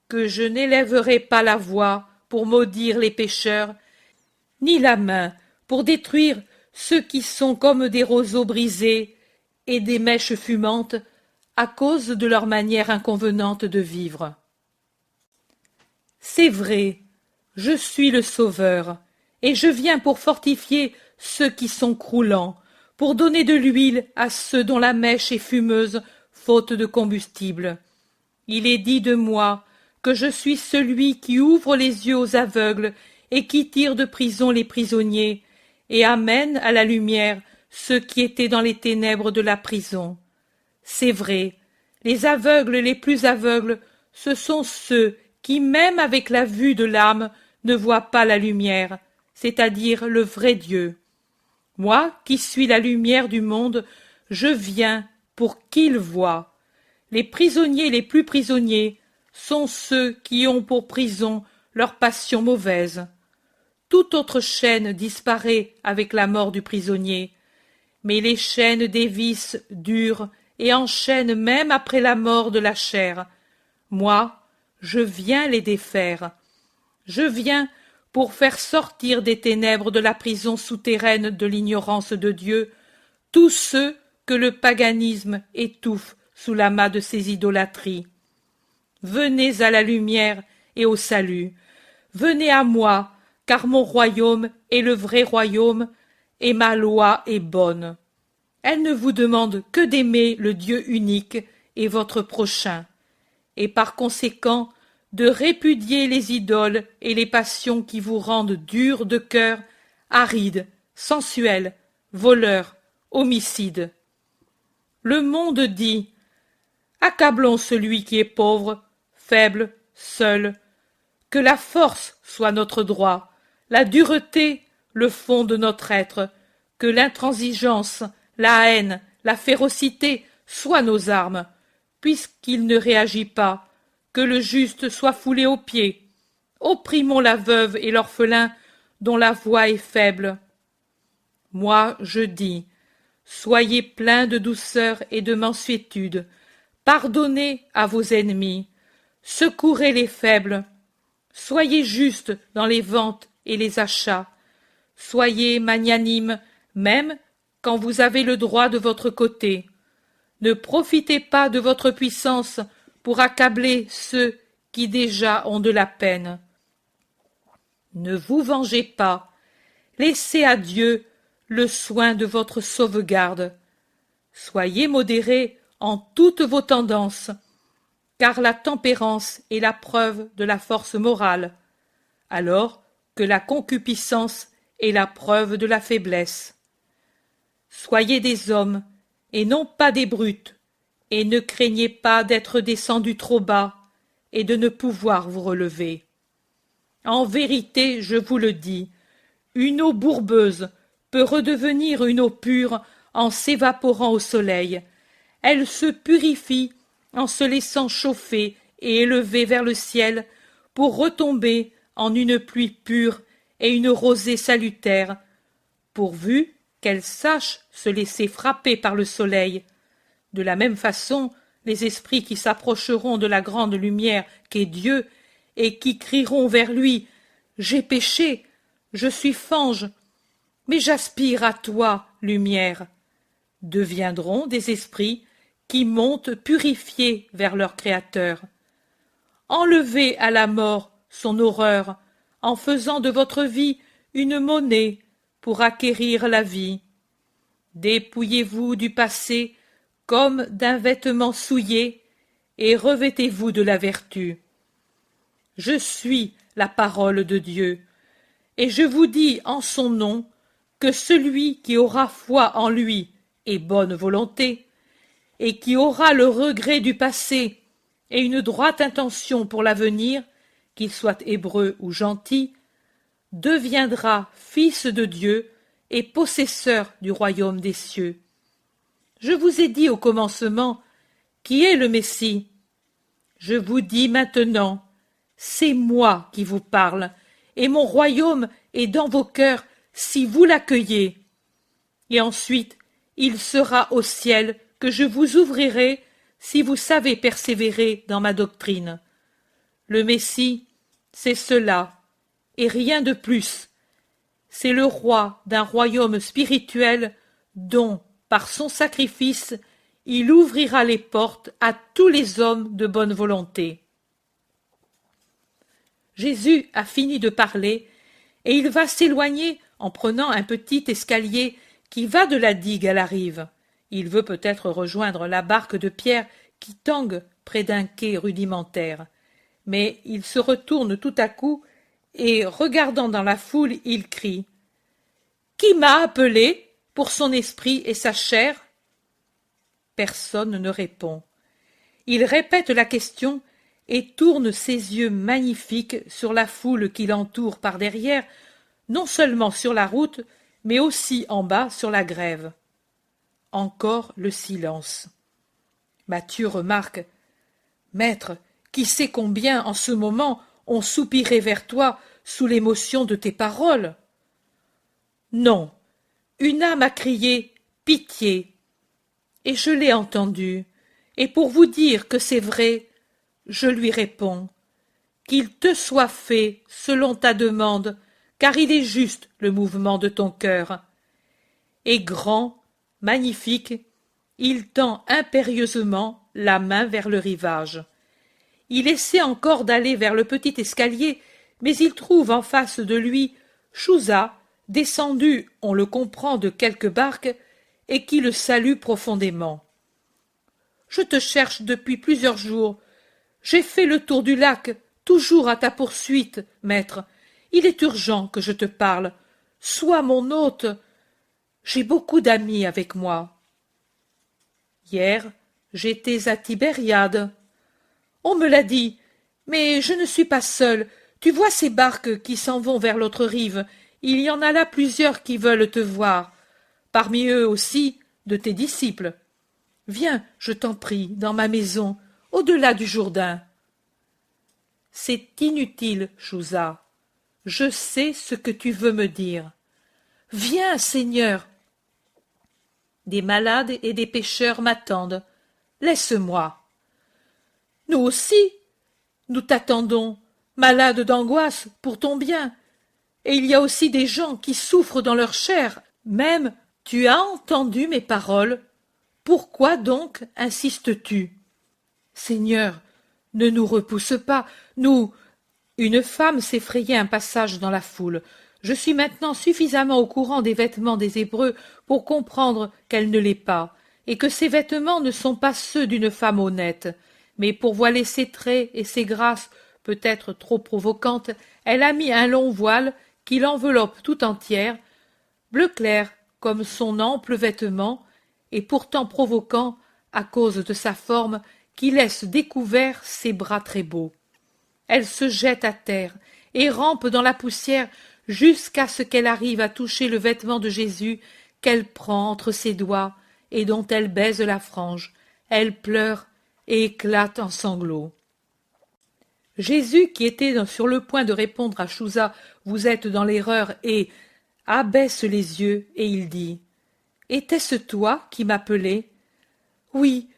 que je n'élèverai pas la voix pour maudire les pécheurs, ni la main pour détruire ceux qui sont comme des roseaux brisés et des mèches fumantes à cause de leur manière inconvenante de vivre. C'est vrai, je suis le Sauveur, et je viens pour fortifier ceux qui sont croulants, pour donner de l'huile à ceux dont la mèche est fumeuse, faute de combustible. Il est dit de moi que je suis celui qui ouvre les yeux aux aveugles et qui tire de prison les prisonniers, et amène à la lumière ceux qui étaient dans les ténèbres de la prison. C'est vrai, les aveugles les plus aveugles, ce sont ceux qui, même avec la vue de l'âme, ne voient pas la lumière, c'est-à-dire le vrai Dieu. Moi, qui suis la lumière du monde, je viens pour qu'ils voient. Les prisonniers les plus prisonniers sont ceux qui ont pour prison leur passion mauvaise. Toute autre chaîne disparaît avec la mort du prisonnier, mais les chaînes des vices durent et enchaînent même après la mort de la chair. Moi, je viens les défaire. Je viens pour faire sortir des ténèbres de la prison souterraine de l'ignorance de Dieu tous ceux que le paganisme étouffe sous l'amas de ses idolâtries. Venez à la lumière et au salut. Venez à moi, car mon royaume est le vrai royaume, et ma loi est bonne. Elle ne vous demande que d'aimer le Dieu unique et votre prochain, et par conséquent de répudier les idoles et les passions qui vous rendent durs de cœur, arides, sensuels, voleurs, homicides. Le monde dit « Accablons celui qui est pauvre, faible, seul, que la force soit notre droit, la dureté le fond de notre être, que l'intransigeance, la haine, la férocité soient nos armes, puisqu'il ne réagit pas, que le juste soit foulé aux pieds. Opprimons la veuve et l'orphelin dont la voix est faible. Moi, je dis, soyez pleins de douceur et de mansuétude, pardonnez à vos ennemis, secourez les faibles, soyez justes dans les ventes et les achats, soyez magnanimes même quand vous avez le droit de votre côté. Ne profitez pas de votre puissance pour accabler ceux qui déjà ont de la peine. Ne vous vengez pas, laissez à Dieu le soin de votre sauvegarde. Soyez modérés en toutes vos tendances, car la tempérance est la preuve de la force morale, alors que la concupiscence est la preuve de la faiblesse. Soyez des hommes, et non pas des brutes, et ne craignez pas d'être descendus trop bas, et de ne pouvoir vous relever. En vérité, je vous le dis, une eau bourbeuse peut redevenir une eau pure en s'évaporant au soleil. Elle se purifie en se laissant chauffer et élever vers le ciel pour retomber en une pluie pure et une rosée salutaire, pourvu qu'elle sache se laisser frapper par le soleil. De la même façon, les esprits qui s'approcheront de la grande lumière qu'est Dieu et qui crieront vers lui « J'ai péché », Je suis fange, mais j'aspire à toi, lumière. Deviendront des esprits qui montent purifiés vers leur Créateur. Enlevez à la mort son horreur, en faisant de votre vie une monnaie pour acquérir la vie. Dépouillez-vous du passé comme d'un vêtement souillé, et revêtez-vous de la vertu. Je suis la parole de Dieu, et je vous dis en son nom que celui qui aura foi en lui et bonne volonté, et qui aura le regret du passé et une droite intention pour l'avenir, qu'il soit hébreu ou gentil, deviendra fils de Dieu et possesseur du royaume des cieux. Je vous ai dit au commencement qui est le Messie. Je vous dis maintenant, c'est moi qui vous parle, et mon royaume est dans vos cœurs si vous l'accueillez. Et ensuite, il sera au ciel que je vous ouvrirai si vous savez persévérer dans ma doctrine. Le Messie, c'est cela, et rien de plus. C'est le roi d'un royaume spirituel dont, par son sacrifice, il ouvrira les portes à tous les hommes de bonne volonté. Jésus a fini de parler, et il va s'éloigner en prenant un petit escalier qui va de la digue à la rive. Il veut peut-être rejoindre la barque de Pierre qui tangue près d'un quai rudimentaire. Mais il se retourne tout à coup, et regardant dans la foule, il crie « Qui m'a appelé pour son esprit et sa chair ?» Personne ne répond. Il répète la question et tourne ses yeux magnifiques sur la foule qui l'entoure par derrière, non seulement sur la route, mais aussi en bas sur la grève. Encore le silence. Matthieu remarque « Maître, qui sait combien, en ce moment, on soupirait vers toi sous l'émotion de tes paroles ?» Non, une âme a crié « Pitié !» Et je l'ai entendu, et pour vous dire que c'est vrai, je lui réponds « Qu'il te soit fait selon ta demande, car il est juste le mouvement de ton cœur. » Et grand, magnifique, il tend impérieusement la main vers le rivage. Il essaie encore d'aller vers le petit escalier, mais il trouve en face de lui Chouza, descendu, on le comprend, de quelque barque, et qui le salue profondément. « Je te cherche depuis plusieurs jours. J'ai fait le tour du lac, toujours à ta poursuite, maître. Il est urgent que je te parle. Sois mon hôte. J'ai beaucoup d'amis avec moi. » Hier, j'étais à Tibériade. On me l'a dit, mais je ne suis pas seul. Tu vois ces barques qui s'en vont vers l'autre rive. Il y en a là plusieurs qui veulent te voir. Parmi eux aussi, de tes disciples. Viens, je t'en prie, dans ma maison, au-delà du Jourdain. C'est inutile, Chouza. Je sais ce que tu veux me dire. Viens, Seigneur. Des malades et des pécheurs m'attendent. Laisse-moi. Nous aussi, nous t'attendons, malades d'angoisse pour ton bien. Et il y a aussi des gens qui souffrent dans leur chair. Même, tu as entendu mes paroles. Pourquoi donc insistes-tu? Seigneur, ne nous repousse pas, nous... Une femme s'effrayait un passage dans la foule. Je suis maintenant suffisamment au courant des vêtements des Hébreux pour comprendre qu'elle ne l'est pas, et que ces vêtements ne sont pas ceux d'une femme honnête. Mais pour voiler ses traits et ses grâces, peut-être trop provocantes, elle a mis un long voile qui l'enveloppe tout entière, bleu clair comme son ample vêtement, et pourtant provoquant à cause de sa forme qui laisse découverts ses bras très beaux. Elle se jette à terre et rampe dans la poussière jusqu'à ce qu'elle arrive à toucher le vêtement de Jésus qu'elle prend entre ses doigts et dont elle baise la frange. Elle pleure et éclate en sanglots. Jésus, qui était sur le point de répondre à Chouza « Vous êtes dans l'erreur » et abaisse les yeux et il dit « Était-ce toi qui m'appelais ?»« Oui,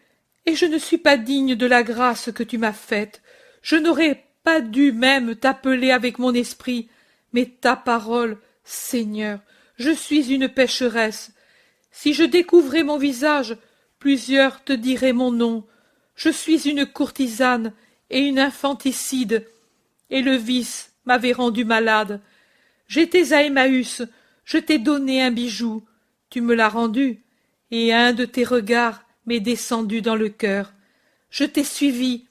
et je ne suis pas digne de la grâce que tu m'as faite. Je n'aurais pas dû même t'appeler avec mon esprit, Mais ta parole, Seigneur, je suis une pécheresse. Si je découvrais mon visage, plusieurs te diraient mon nom. Je suis une courtisane et une infanticide, et le vice m'avait rendu malade. J'étais à Emmaüs, je t'ai donné un bijou, tu me l'as rendu, et un de tes regards m'est descendu dans le cœur. Je t'ai suivi,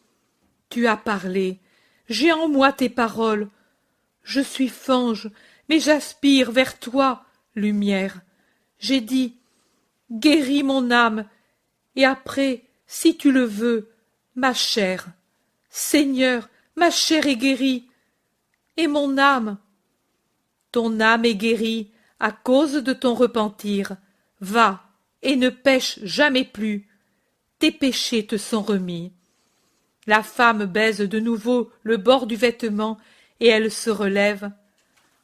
tu as parlé, j'ai en moi tes paroles. Je suis fange, mais j'aspire vers toi, lumière. J'ai dit, guéris mon âme, et après, si tu le veux, ma chair. Seigneur, ma chair est guérie, et mon âme. Ton âme est guérie à cause de ton repentir. Va, et ne pêche jamais plus. Tes péchés te sont remis. La femme baise de nouveau le bord du vêtement, et elle se relève.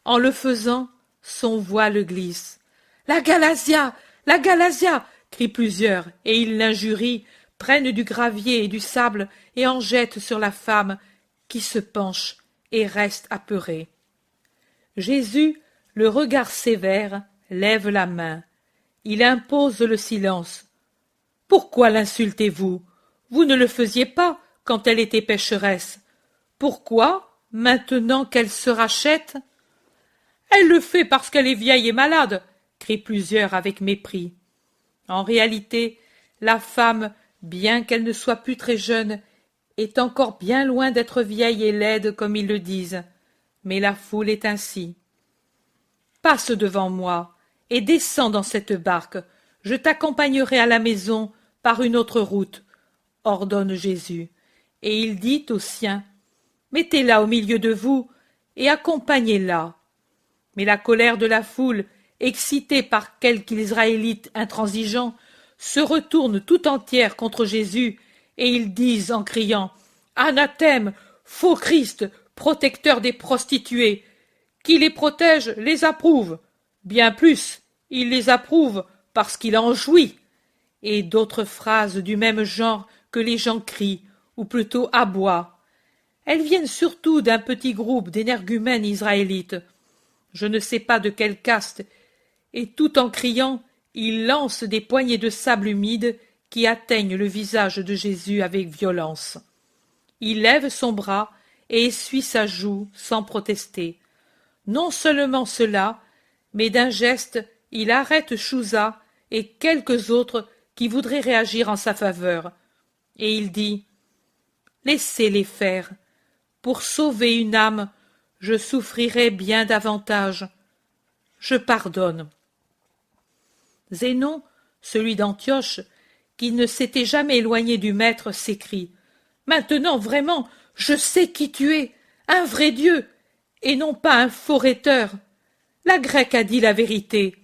En le faisant, son voile glisse. La Galasia! La Galasia! Crient plusieurs, et ils l'injurient, prennent du gravier et du sable et en jettent sur la femme, qui se penche et reste apeurée. Jésus, le regard sévère, lève la main. Il impose le silence. Pourquoi l'insultez-vous? Vous ne le faisiez pas quand elle était pécheresse. Pourquoi, maintenant qu'elle se rachète? Elle le fait parce qu'elle est vieille et malade, crient plusieurs avec mépris. En réalité, la femme, bien qu'elle ne soit plus très jeune, est encore bien loin d'être vieille et laide comme ils le disent. Mais la foule est ainsi. Passe devant moi et descends dans cette barque. Je t'accompagnerai à la maison par une autre route, ordonne Jésus. Et il dit aux siens, mettez-la au milieu de vous et accompagnez-la. Mais la colère de la foule, excitée par quelques Israélites intransigeants, se retourne tout entière contre Jésus, et ils disent en criant « Anathème, faux Christ, protecteur des prostituées, qui les protège les approuve. Bien plus, il les approuve parce qu'il en jouit. » Et d'autres phrases du même genre que les gens crient, ou plutôt aboient. Elles viennent surtout d'un petit groupe d'énergumènes israélites. Je ne sais pas de quelle caste, et tout en criant, ils lancent des poignées de sable humide qui atteignent le visage de Jésus avec violence. Il lève son bras et essuie sa joue sans protester. Non seulement cela, mais d'un geste, il arrête Chouza et quelques autres qui voudraient réagir en sa faveur. Et il dit « Laissez-les faire. Pour sauver une âme, je souffrirai bien davantage. Je pardonne. » Zénon, celui d'Antioche, qui ne s'était jamais éloigné du maître, s'écrie « Maintenant, vraiment, je sais qui tu es, un vrai Dieu, et non pas un faux rhéteur. La grecque a dit la vérité.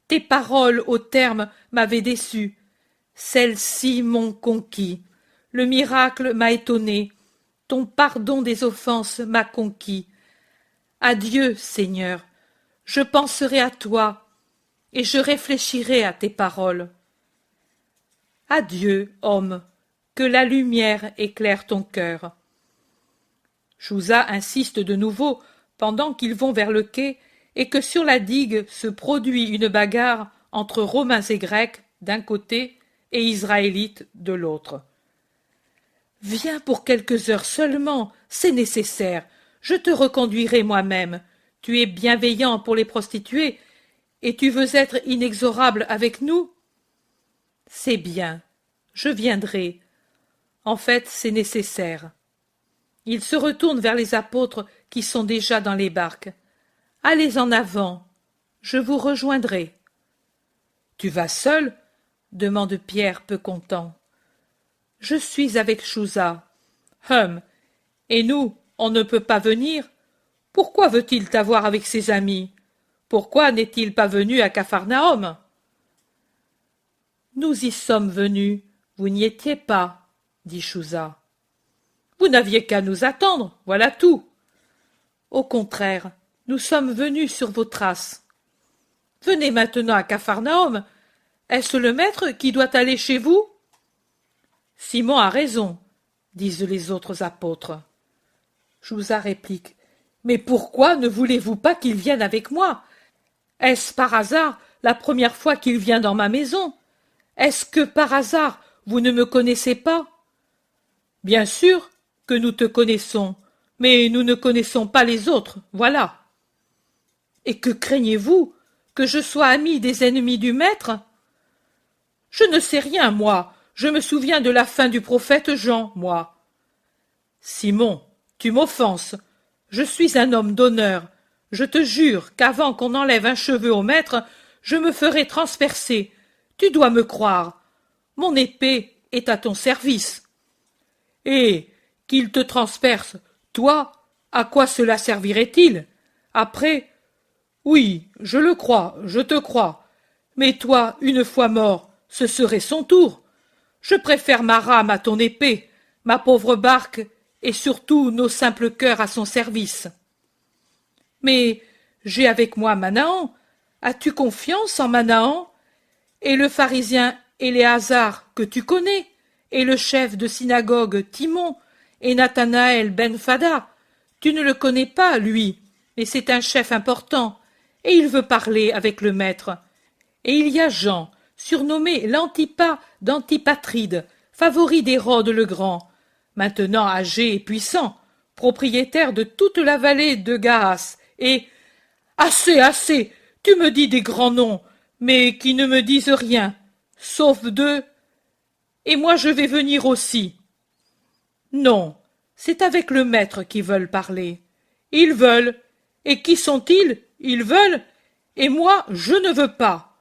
Tes paroles au terme m'avaient déçu. Celles-ci m'ont conquis. Le miracle m'a étonné. Ton pardon des offenses m'a conquis. Adieu, Seigneur. Je penserai à toi, et je réfléchirai à tes paroles. Adieu, homme, que la lumière éclaire ton cœur. Chouza insiste de nouveau pendant qu'ils vont vers le quai et que sur la digue se produit une bagarre entre Romains et Grecs d'un côté et Israélites de l'autre. « Viens pour quelques heures seulement, c'est nécessaire, je te reconduirai moi-même. Tu es bienveillant pour les prostituées, et tu veux être inexorable avec nous? C'est bien, je viendrai. En fait, c'est nécessaire. » Il se retourne vers les apôtres qui sont déjà dans les barques. « Allez en avant, je vous rejoindrai. »« Tu vas seul ?» demande Pierre peu content. « Je suis avec Chouza. »« Et nous, on ne peut pas venir? Pourquoi veut-il t'avoir avec ses amis? Pourquoi n'est-il pas venu à Capharnaüm? »« Nous y sommes venus, vous n'y étiez pas, » dit Chouza. « Vous n'aviez qu'à nous attendre, voilà tout. »« Au contraire, nous sommes venus sur vos traces. »« Venez maintenant à Capharnaüm. Est-ce le maître qui doit aller chez vous? » « Simon a raison, disent les autres apôtres. Chouza réplique. Mais pourquoi ne voulez-vous pas qu'il vienne avec moi? Est-ce par hasard la première fois qu'il vient dans ma maison? Est-ce que par hasard vous ne me connaissez pas? Bien sûr que nous te connaissons, mais nous ne connaissons pas les autres, voilà. Et que craignez-vous? Que je sois ami des ennemis du maître? Je ne sais rien, moi. Je me souviens de la fin du prophète Jean, moi. Simon, tu m'offenses. Je suis un homme d'honneur. Je te jure qu'avant qu'on enlève un cheveu au maître, je me ferai transpercer. Tu dois me croire. Mon épée est à ton service. Et qu'il te transperce, toi, à quoi cela servirait-il? Après, oui, je le crois, je te crois. Mais toi, une fois mort, ce serait son tour. Je préfère ma rame à ton épée, ma pauvre barque, et surtout nos simples cœurs à son service. Mais j'ai avec moi Manahan. As-tu confiance en Manahan? Et le pharisien Éléazar, que tu connais, et le chef de synagogue Timon, et Nathanaël ben Fada. Tu ne le connais pas, lui, mais c'est un chef important, et il veut parler avec le maître. Et il y a Jean, surnommé l'Antipas d'Antipatride, favori d'Hérode le Grand, maintenant âgé et puissant, propriétaire de toute la vallée de Gaas, et assez, assez, tu me dis des grands noms, mais qui ne me disent rien, sauf deux, et moi je vais venir aussi. Non, c'est avec le maître qu'ils veulent parler. Ils veulent. Et qui sont-ils? Ils veulent. Et moi, je ne veux pas.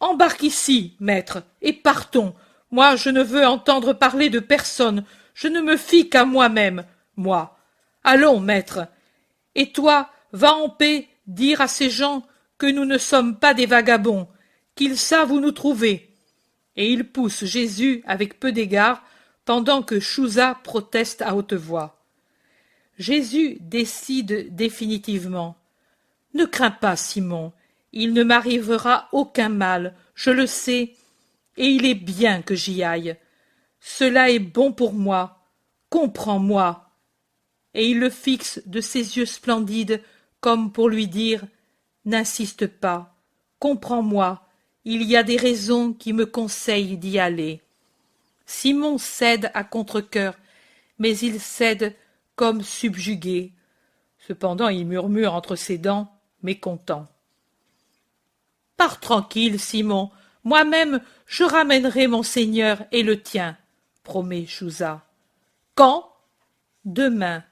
Embarque ici, maître, et partons. Moi, je ne veux entendre parler de personne. Je ne me fie qu'à moi-même, moi. Allons, maître. Et toi, va en paix dire à ces gens que nous ne sommes pas des vagabonds, qu'ils savent où nous trouver. Et il pousse Jésus avec peu d'égard, pendant que Chouza proteste à haute voix. Jésus décide définitivement. Ne crains pas, Simon, il ne m'arrivera aucun mal, je le sais, et il est bien que j'y aille. Cela est bon pour moi, comprends-moi. Et il le fixe de ses yeux splendides, comme pour lui dire « N'insiste pas, comprends-moi, il y a des raisons qui me conseillent d'y aller. » Simon cède à contre-cœur, mais il cède comme subjugué. Cependant il murmure entre ses dents, mécontent. « Pars tranquille, Simon, moi-même je ramènerai mon Seigneur et le tien, promet Chouza. Quand? Demain.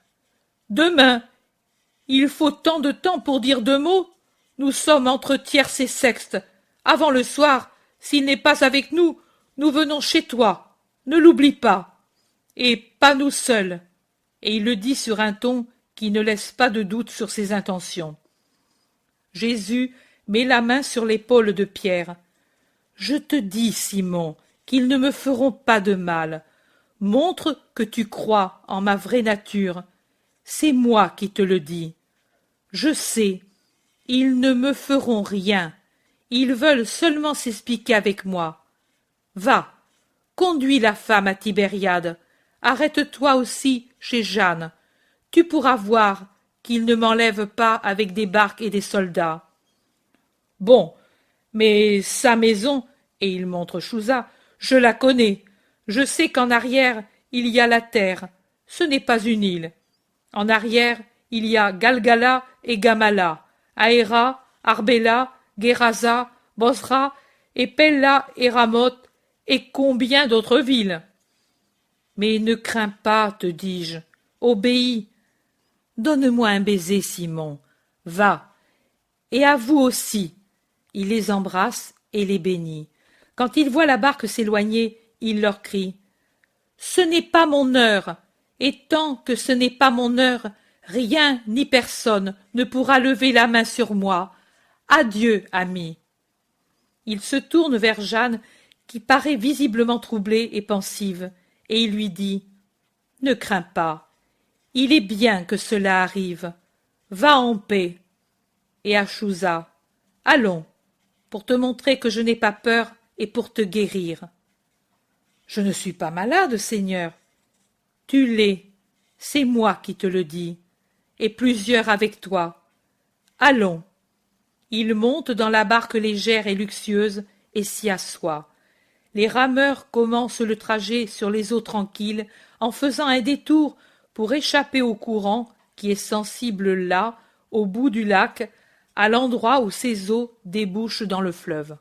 Demain. Il faut tant de temps pour dire deux mots. Nous sommes entre tierce et sexte. Avant le soir, s'il n'est pas avec nous, nous venons chez toi. Ne l'oublie pas. Et pas nous seuls. Et il le dit sur un ton qui ne laisse pas de doute sur ses intentions. Jésus met la main sur l'épaule de Pierre. Je te dis, Simon, qu'ils ne me feront pas de mal. Montre que tu crois en ma vraie nature. C'est moi qui te le dis. Je sais, ils ne me feront rien. Ils veulent seulement s'expliquer avec moi. Va, conduis la femme à Tibériade. Arrête-toi aussi chez Jeanne. Tu pourras voir qu'ils ne m'enlèvent pas avec des barques et des soldats. Bon, mais sa maison, et il montre Chouza, je la connais. Je sais qu'en arrière, il y a la terre. Ce n'est pas une île. En arrière, il y a Galgala et Gamala, Aéra, Arbela, Guérasa, Bosra, et Pella et Ramoth, et combien d'autres villes. Mais ne crains pas, te dis-je, obéis. Donne-moi un baiser, Simon. Va. Et à vous aussi. Il les embrasse et les bénit. Quand il voit la barque s'éloigner, il leur crie « Ce n'est pas mon heure, et tant que ce n'est pas mon heure, rien ni personne ne pourra lever la main sur moi. Adieu, amis. » Il se tourne vers Jeanne, qui paraît visiblement troublée et pensive, et il lui dit « Ne crains pas, il est bien que cela arrive. Va en paix. » Et à Chouza « Allons, pour te montrer que je n'ai pas peur et pour te guérir. » « Je ne suis pas malade, Seigneur. » « Tu l'es, c'est moi qui te le dis. et plusieurs avec toi. Allons. Il monte dans la barque légère et luxueuse et s'y assoit. Les rameurs commencent le trajet sur les eaux tranquilles en faisant un détour pour échapper au courant qui est sensible là, au bout du lac, à l'endroit où ses eaux débouchent dans le fleuve.